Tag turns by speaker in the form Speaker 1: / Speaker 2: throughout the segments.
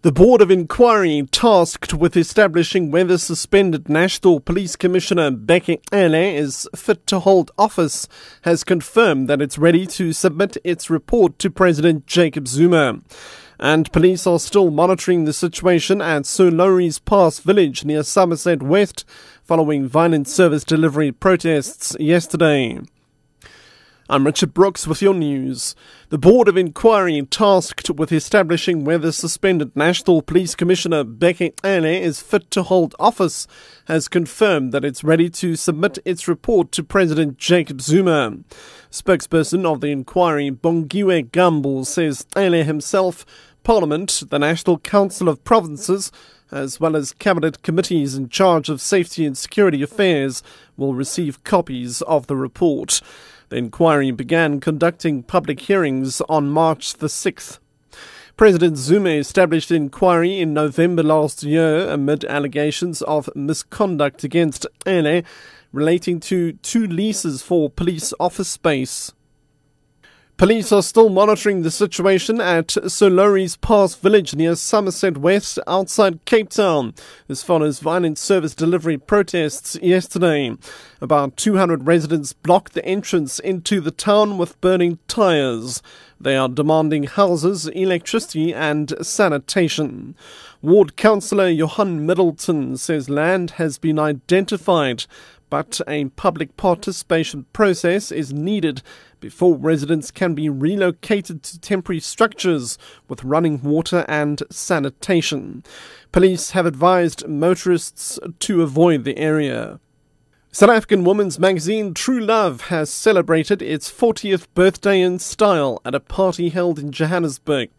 Speaker 1: The Board of Inquiry, tasked with establishing whether suspended National Police Commissioner Bheki Cele is fit to hold office, has confirmed that it's ready to submit its report to President Jacob Zuma. And police are still monitoring the situation at Solori's Pass village near Somerset West following violent service delivery protests yesterday. I'm Richard Brooks with your news. The Board of Inquiry, tasked with establishing whether suspended National Police Commissioner Bheki Cele is fit to hold office, has confirmed that it's ready to submit its report to President Jacob Zuma. Spokesperson of the inquiry, Bongiwe Gamble, says Cele himself, Parliament, the National Council of Provinces, as well as cabinet committees in charge of safety and security affairs, will receive copies of the report. The inquiry began conducting public hearings on March the 6th. President Zuma established the inquiry in November last year amid allegations of misconduct against Cele relating to 2 leases for police office space. Police are still monitoring the situation at Solori's Pass village near Somerset West outside Cape Town. This follows violent service delivery protests yesterday. About 200 residents blocked the entrance into the town with burning tyres. They are demanding houses, electricity and sanitation. Ward Councillor Johan Middleton says land has been identified, but a public participation process is needed before residents can be relocated to temporary structures with running water and sanitation. Police have advised motorists to avoid the area. South African women's magazine True Love has celebrated its 40th birthday in style at a party held in Johannesburg,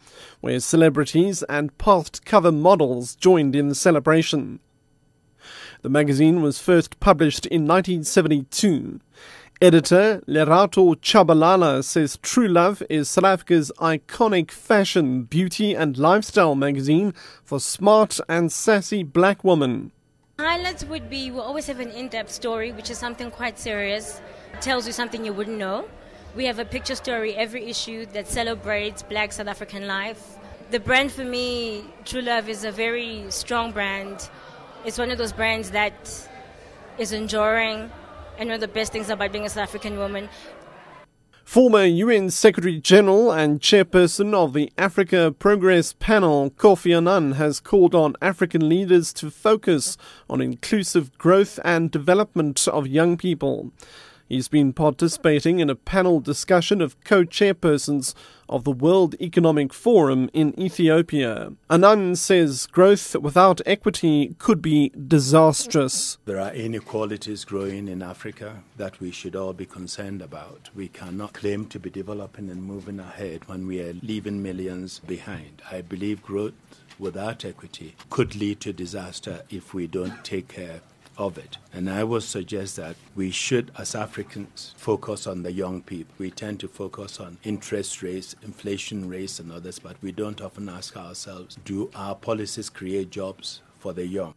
Speaker 1: where celebrities and past cover models joined in the celebration. The magazine was first published in 1972. Editor Lerato Chabalala says True Love is South Africa's iconic fashion, beauty and lifestyle magazine for smart and sassy black women.
Speaker 2: Highlights would be, we always have an in-depth story, which is something quite serious. It tells you something you wouldn't know. We have a picture story every issue that celebrates black South African life. The brand for me, True Love, is a very strong brand. It's one of those brands that is enduring, and one of the best things about being a South African woman.
Speaker 1: Former UN Secretary-General and Chairperson of the Africa Progress Panel, Kofi Annan, has called on African leaders to focus on inclusive growth and development of young people. He's been participating in a panel discussion of co-chairpersons of the World Economic Forum in Ethiopia. Annan says growth without equity could be disastrous.
Speaker 3: There are inequalities growing in Africa that we should all be concerned about. We cannot claim to be developing and moving ahead when we are leaving millions behind. I believe growth without equity could lead to disaster if we don't take care of it. And I would suggest that we should, as Africans, focus on the young people. We tend to focus on interest rates, inflation rates and others, but we don't often ask ourselves, do our policies create jobs for the young?